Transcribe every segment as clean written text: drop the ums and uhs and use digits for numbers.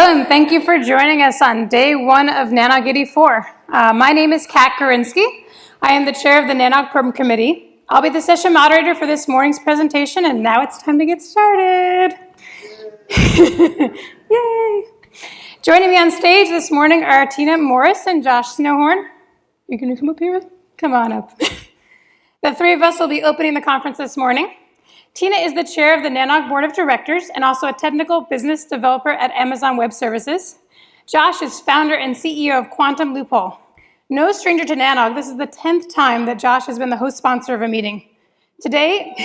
and thank you for joining us on day one of NANOG 84. My name is Kat Gorinsky. I am the chair of the NANOG Program Committee. I'll be the session moderator for this morning's presentation, and now it's time to get started. Yay! Joining me on stage this morning are Tina Morris and Josh Snowhorn. You gonna come up here? Come on up. The three of us will be opening the conference this morning. Tina is the chair of the NANOG Board of Directors and also a technical business developer at Amazon Web Services. Josh is founder and CEO of Quantum Loophole. No stranger to NANOG, this is the 10th time that Josh has been the host sponsor of a meeting. Today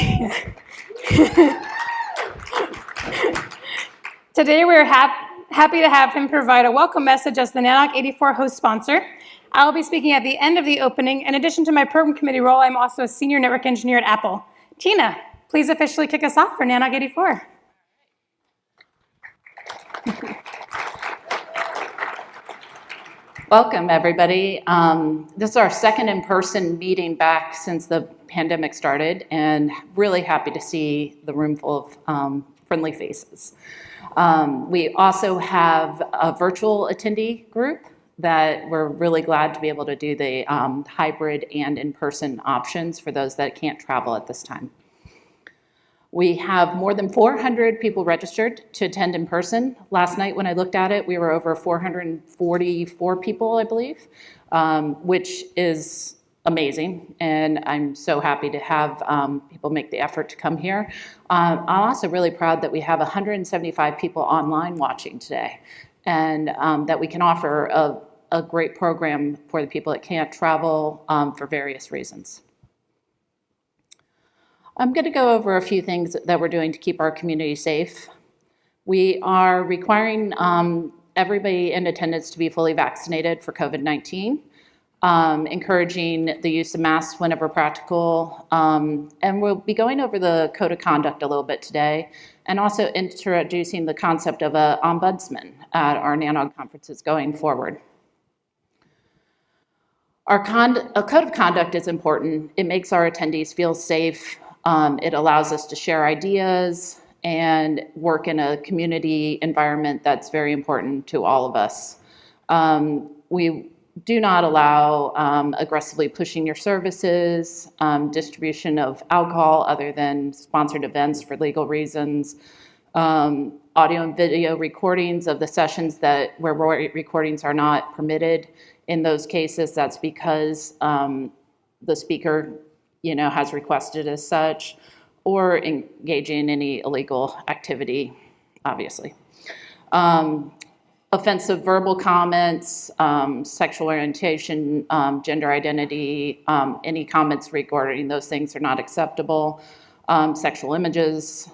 we're happy to have him provide a welcome message as the NANOG 84 host sponsor. I will be speaking at the end of the opening. In addition to my program committee role, I'm also a senior network engineer at Apple. Tina, please officially kick us off for NANOG 84. Welcome, everybody. This is our second in-person meeting back since the pandemic started, and really happy to see the room full of friendly faces. We also have a virtual attendee group that we're really glad to be able to do the hybrid and in-person options for those that can't travel at this time. We have more than 400 people registered to attend in person. Last night when I looked at it, we were over 444 people, I believe, which is amazing. And I'm so happy to have people make the effort to come here. I'm also really proud that we have 175 people online watching today, and that we can offer a great program for the people that can't travel for various reasons. I'm going to go over a few things that we're doing to keep our community safe. We are requiring everybody in attendance to be fully vaccinated for COVID-19, encouraging the use of masks whenever practical, and we'll be going over the code of conduct a little bit today, and also introducing the concept of an ombudsman at our NANOG conferences going forward. A code of conduct is important. It makes our attendees feel safe. It allows us to share ideas and work in a community environment that's very important to all of us. We do not allow aggressively pushing your services, distribution of alcohol other than sponsored events for legal reasons, audio and video recordings of the sessions where recordings are not permitted. In those cases, that's because the speaker has requested as such, or engaging in any illegal activity, obviously. Offensive verbal comments, sexual orientation, gender identity, any comments regarding those things are not acceptable. Sexual images,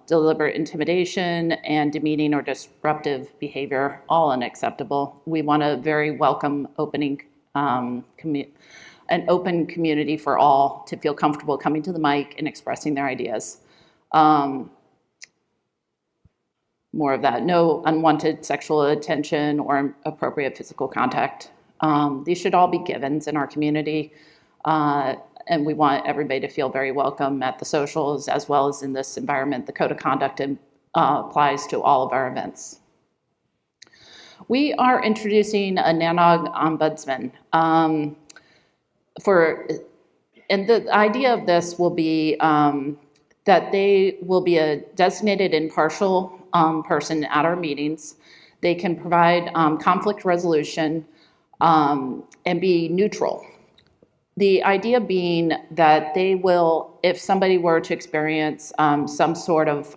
deliberate intimidation, and demeaning or disruptive behavior, all unacceptable. We want a very welcome, an open community for all to feel comfortable coming to the mic and expressing their ideas. More of that. No unwanted sexual attention or appropriate physical contact. These should all be givens in our community. And we want everybody to feel very welcome at the socials as well as in this environment. The code of conduct applies to all of our events. We are introducing a NANOG Ombudsman. And the idea of this will be that they will be a designated impartial person at our meetings. They can provide conflict resolution and be neutral. The idea being that they will, if somebody were to experience some sort of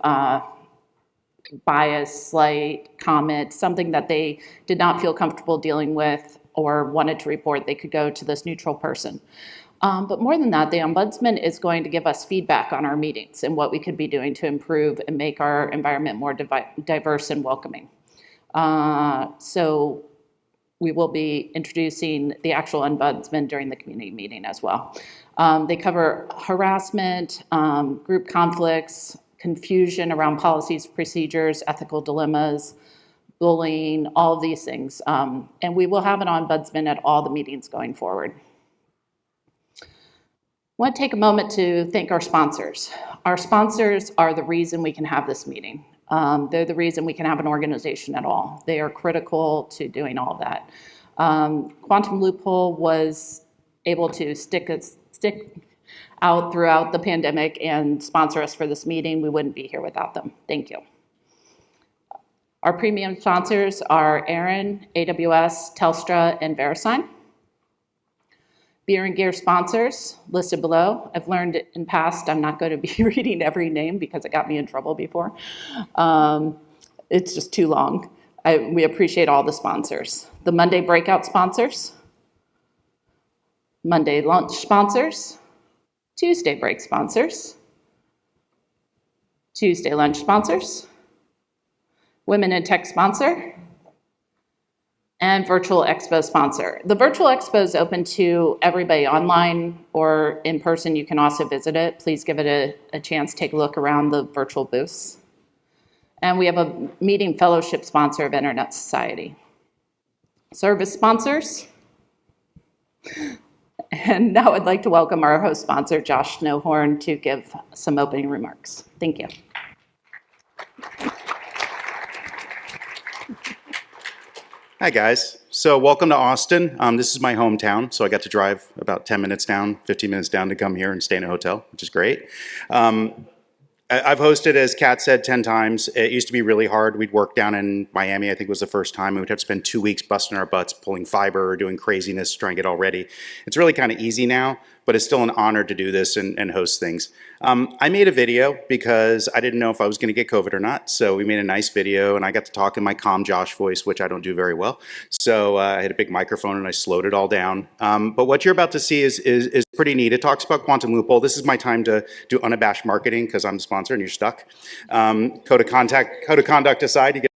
bias, slight comment, something that they did not feel comfortable dealing with or wanted to report, they could go to this neutral person. But more than that, the Ombudsman is going to give us feedback on our meetings and what we could be doing to improve and make our environment more diverse and welcoming. So we will be introducing the actual Ombudsman during the community meeting as well. They cover harassment, group conflicts, confusion around policies, procedures, ethical dilemmas, bullying, all of these things. And we will have an Ombudsman at all the meetings going forward. I want to take a moment to thank our sponsors. Our sponsors are the reason we can have this meeting. They're the reason we can have an organization at all. They are critical to doing all of that. Quantum Loophole was able to stick out throughout the pandemic and sponsor us for this meeting. We wouldn't be here without them. Thank you. Our premium sponsors are Aaron, AWS, Telstra, and VeriSign. Beer and gear sponsors listed below. I've learned in past I'm not going to be reading every name because it got me in trouble before. It's just too long. We appreciate all the sponsors. The Monday breakout sponsors, Monday lunch sponsors, Tuesday break sponsors, Tuesday lunch sponsors, Women in Tech sponsor, and Virtual Expo sponsor. The Virtual Expo is open to everybody online or in person. You can also visit it. Please give it a chance, take a look around the virtual booths. And we have a meeting fellowship sponsor of Internet Society. Service sponsors. And now I'd like to welcome our host sponsor, Josh Snowhorn, to give some opening remarks. Thank you. Hi, guys. So welcome to Austin. This is my hometown, so I got to drive about 10 minutes down, 15 minutes down to come here and stay in a hotel, which is great. I've hosted, as Kat said, 10 times. It used to be really hard. We'd work down in Miami, I think was the first time, and we'd have to spend 2 weeks busting our butts, pulling fiber or doing craziness, trying to get all ready. It's really kind of easy now, but it's still an honor to do this and host things. I made a video because I didn't know if I was going to get COVID or not, so we made a nice video, and I got to talk in my calm Josh voice, which I don't do very well. So I had a big microphone, and I slowed it all down. But what you're about to see is pretty neat. It talks about Quantum Loophole. This is my time to do unabashed marketing because I'm the sponsor, and you're stuck. Code of conduct aside, you get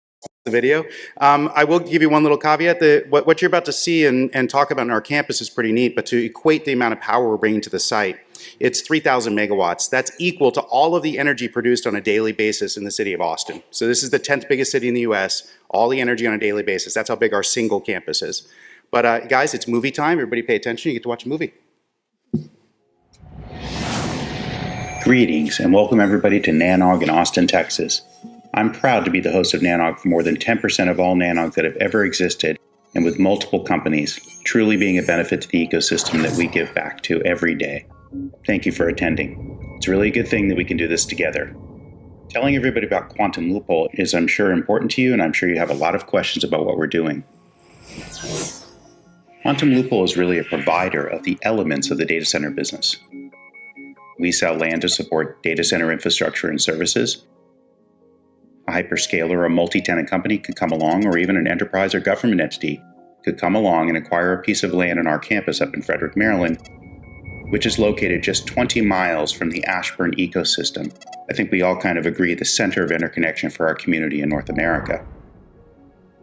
the video. I will give you one little caveat. What you're about to see and talk about on our campus is pretty neat, but to equate the amount of power we're bringing to the site, it's 3,000 megawatts. That's equal to all of the energy produced on a daily basis in the city of Austin. So this is the 10th biggest city in the US, all the energy on a daily basis. That's how big our single campus is. But guys, it's movie time. Everybody pay attention. You get to watch a movie. Greetings and welcome everybody to NANOG in Austin, Texas. I'm proud to be the host of NANOG for more than 10% of all NANOGs that have ever existed, and with multiple companies, truly being a benefit to the ecosystem that we give back to every day. Thank you for attending. It's really a good thing that we can do this together. Telling everybody about Quantum Loophole is, I'm sure, important to you, and I'm sure you have a lot of questions about what we're doing. Quantum Loophole is really a provider of the elements of the data center business. We sell land to support data center infrastructure and services. A hyperscaler or a multi-tenant company could come along, or even an enterprise or government entity could come along and acquire a piece of land on our campus up in Frederick, Maryland, which is located just 20 miles from the Ashburn ecosystem. I think we all kind of agree the center of interconnection for our community in North America.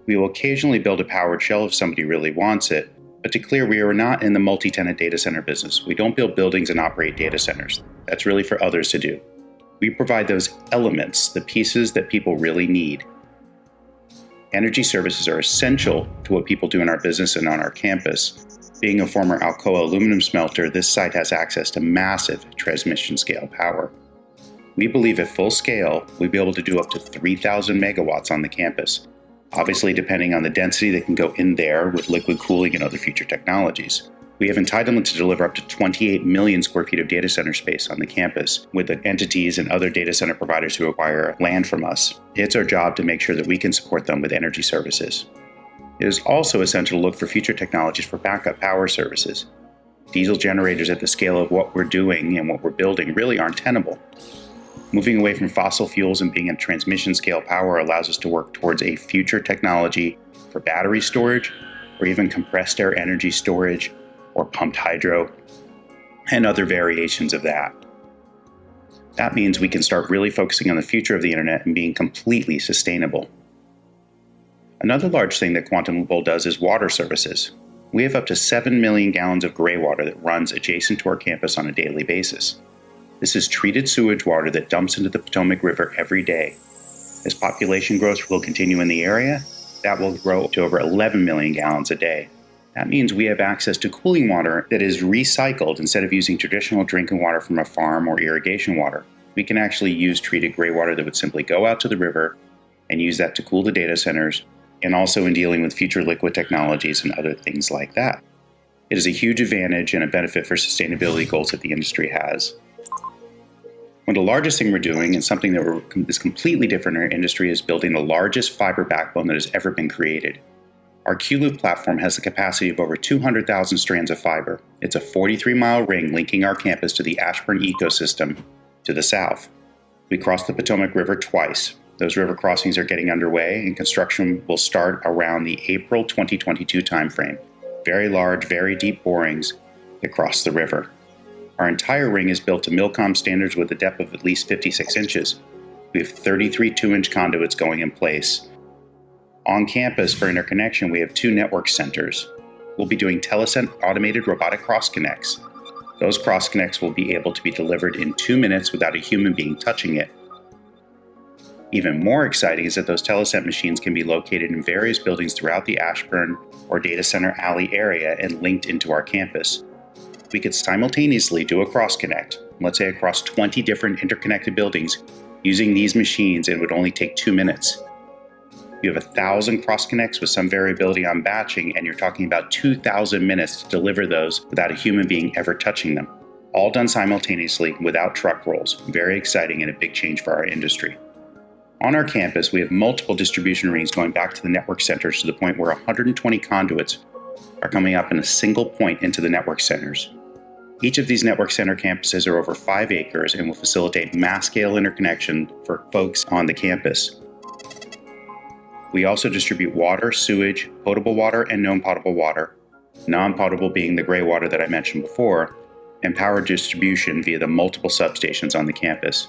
We will occasionally build a powered shell if somebody really wants it, but to clear, we are not in the multi-tenant data center business. We don't build buildings and operate data centers. That's really for others to do. We provide those elements, the pieces that people really need. Energy services are essential to what people do in our business and on our campus. Being a former Alcoa aluminum smelter, this site has access to massive transmission scale power. We believe at full scale, we'll be able to do up to 3,000 megawatts on the campus. Obviously, depending on the density that can go in there with liquid cooling and other future technologies. We have entitlement to deliver up to 28 million square feet of data center space on the campus with the entities and other data center providers who acquire land from us. It's our job to make sure that we can support them with energy services. It is also essential to look for future technologies for backup power services. Diesel generators at the scale of what we're doing and what we're building really aren't tenable. Moving away from fossil fuels and being in transmission scale power allows us to work towards a future technology for battery storage or even compressed air energy storage or pumped hydro and other variations of that. That means we can start really focusing on the future of the internet and being completely sustainable. Another large thing that Quantum Loophole does is water services. We have up to 7 million gallons of gray water that runs adjacent to our campus on a daily basis. This is treated sewage water that dumps into the Potomac River every day. As population growth will continue in the area, that will grow to over 11 million gallons a day. That means we have access to cooling water that is recycled instead of using traditional drinking water from a farm or irrigation water. we can actually use treated gray water that would simply go out to the river and use that to cool the data centers, and also in dealing with future liquid technologies and other things like that. It is a huge advantage and a benefit for sustainability goals that the industry has. One of the largest things we're doing, and something that is completely different in our industry, is building the largest fiber backbone that has ever been created. Our Q-Loop platform has the capacity of over 200,000 strands of fiber. It's a 43-mile ring linking our campus to the Ashburn ecosystem to the south. We crossed the Potomac River twice. Those river crossings are getting underway, and construction will start around the April 2022 timeframe. Very large, very deep borings that cross the river. Our entire ring is built to Milcom standards with a depth of at least 56 inches. We have 33 2-inch conduits going in place. On campus for interconnection, we have 2 network centers. We'll be doing Telecent automated robotic cross-connects. Those cross-connects will be able to be delivered in 2 minutes without a human being touching it. Even more exciting is that those Telecent machines can be located in various buildings throughout the Ashburn or Data Center Alley area and linked into our campus. We could simultaneously do a cross-connect, let's say across 20 different interconnected buildings, using these machines, and it would only take 2 minutes. You have 1,000 cross-connects with some variability on batching, and you're talking about 2,000 minutes to deliver those without a human being ever touching them. All done simultaneously without truck rolls. Very exciting and a big change for our industry. On our campus, we have multiple distribution rings going back to the network centers to the point where 120 conduits are coming up in a single point into the network centers. Each of these network center campuses are over 5 acres and will facilitate mass-scale interconnection for folks on the campus. We also distribute water, sewage, potable water, and non-potable water, non-potable being the gray water that I mentioned before, and power distribution via the multiple substations on the campus.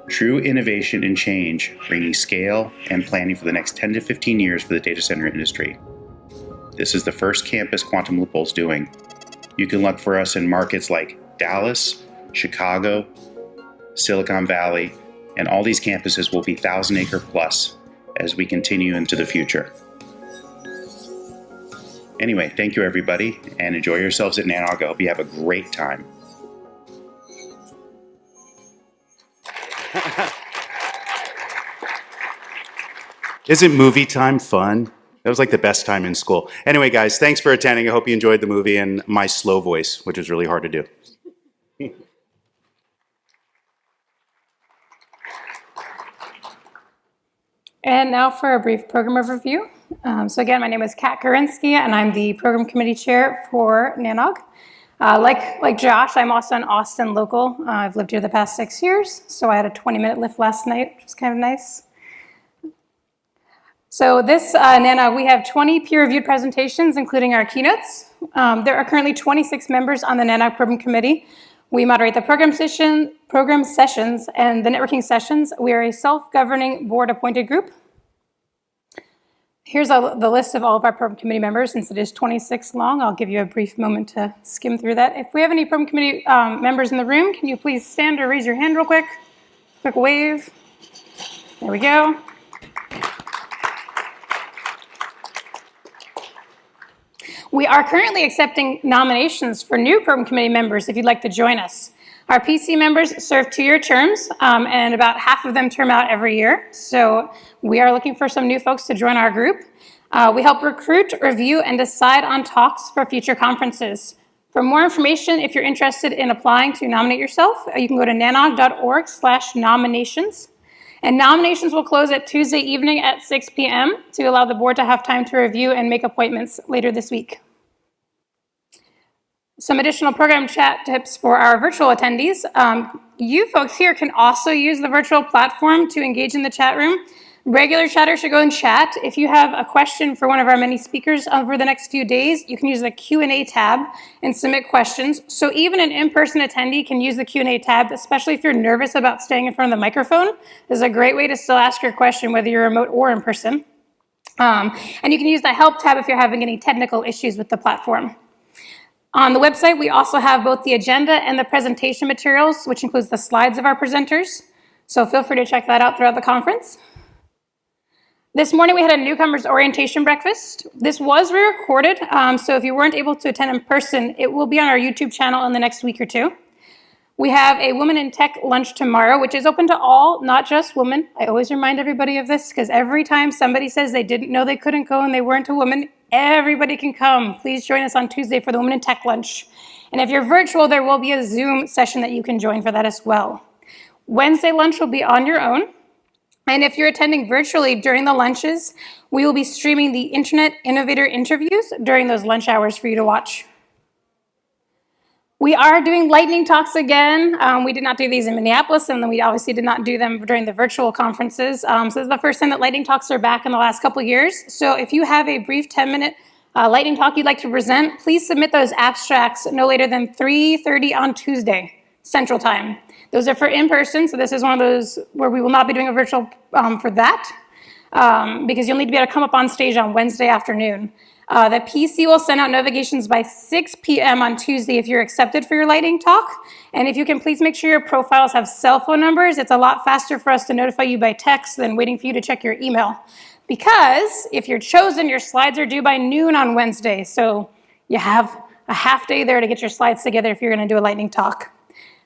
True innovation and change, bringing scale and planning for the next 10 to 15 years for the data center industry. This is the first campus Quantum Loophole's doing. You can look for us in markets like Dallas, Chicago, Silicon Valley, and all these campuses will be 1,000-acre plus as we continue into the future. Anyway, thank you everybody, and enjoy yourselves at NANOG. I hope you have a great time. Isn't movie time fun? That was like the best time in school. Anyway, guys, thanks for attending. I hope you enjoyed the movie and my slow voice, which was really hard to do. And now for a brief program overview. So again, my name is Kat Gorinsky, and I'm the program committee chair for NANOG. Like Josh, I'm also an Austin local. I've lived here the past 6 years, so I had a 20-minute lift last night, which was kind of nice. So this NANOG, we have 20 peer-reviewed presentations, including our keynotes. There are currently 26 members on the NANOG program committee. We moderate the program sessions, and the networking sessions. We are a self-governing board-appointed group. Here's the list of all of our program committee members. Since it is 26 long, I'll give you a brief moment to skim through that. If we have any program committee members in the room, can you please stand or raise your hand real quick? Quick wave. There we go. We are currently accepting nominations for new program committee members if you'd like to join us. Our PC members serve 2-year terms, and about half of them term out every year. So we are looking for some new folks to join our group. We help recruit, review, and decide on talks for future conferences. For more information, if you're interested in applying to nominate yourself, you can go to nanog.org/nominations. And nominations will close at Tuesday evening at 6 p.m. to allow the board to have time to review and make appointments later this week. Some additional program chat tips for our virtual attendees. You folks here can also use the virtual platform to engage in the chat room. Regular chatters should go and chat. If you have a question for one of our many speakers over the next few days, you can use the Q&A tab and submit questions. So even an in-person attendee can use the Q&A tab, especially if you're nervous about staying in front of the microphone. This is a great way to still ask your question, whether you're remote or in person. And you can use the Help tab if you're having any technical issues with the platform. On the website, we also have both the agenda and the presentation materials, which includes the slides of our presenters. So feel free to check that out throughout the conference. This morning, we had a Newcomers orientation breakfast. This was re-recorded, so if you weren't able to attend in person, it will be on our YouTube channel in the next week or two. We have a Women in Tech lunch tomorrow, which is open to all, not just women. I always remind everybody of this because every time somebody says they didn't know they couldn't go and they weren't a woman, everybody can come. Please join us on Tuesday for the Women in Tech lunch. And if you're virtual, there will be a Zoom session that you can join for that as well. Wednesday lunch will be on your own. And if you're attending virtually during the lunches, we will be streaming the Internet Innovator interviews during those lunch hours for you to watch. We are doing lightning talks again. We did not do these in Minneapolis, and then we obviously did not do them during the virtual conferences. So this is the first time that lightning talks are back in the last couple of years. So if you have a brief 10-minute lightning talk you'd like to present, please submit those abstracts no later than 3:30 on Tuesday, Central Time. Those are for in-person, so this is one of those where we will not be doing a virtual for that, because you'll need to be able to come up on stage on Wednesday afternoon. The PC will send out notifications by 6 p.m. on Tuesday if you're accepted for your lightning talk. And if you can please make sure your profiles have cell phone numbers, it's a lot faster for us to notify you by text than waiting for you to check your email. Because if you're chosen, your slides are due by noon on Wednesday. So you have a half day there to get your slides together if you're going to do a lightning talk.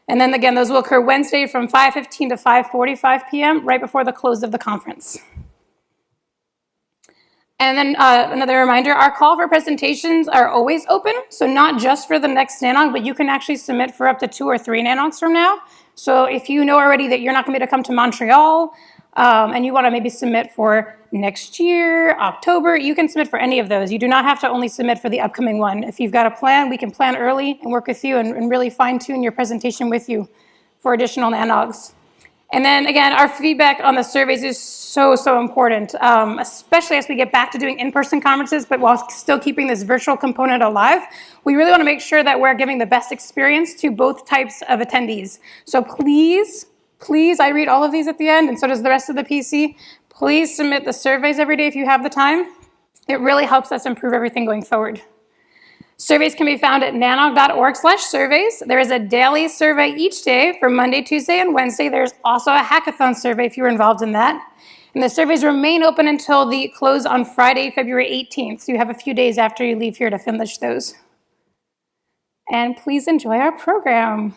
And then again, those will occur Wednesday from 5:15 to 5:45 p.m. right before the close of the conference. And then another reminder, our call for presentations are always open. So not just for the next NANOG, but you can actually submit for up to 2 or 3 NANOGs from now. So if you know already that you're not going to be able to come to Montreal and you want to maybe submit for next year, October, you can submit for any of those. You do not have to only submit for the upcoming one. If you've got a plan, we can plan early and work with you and really fine tune your presentation with you for additional NANOGs. And then again, our feedback on the surveys is so important, especially as we get back to doing in-person conferences, but while still keeping this virtual component alive. We really want to make sure that we're giving the best experience to both types of attendees. So please, I read all of these at the end, and so does the rest of the PC. Please submit the surveys every day if you have the time. It really helps us improve everything going forward. Surveys can be found at nanog.org/surveys. There is a daily survey each day for Monday, Tuesday, and Wednesday. There's also a hackathon survey if you're involved in that. And the surveys remain open until the close on Friday, February 18th. So you have a few days after you leave here to finish those. And please enjoy our program.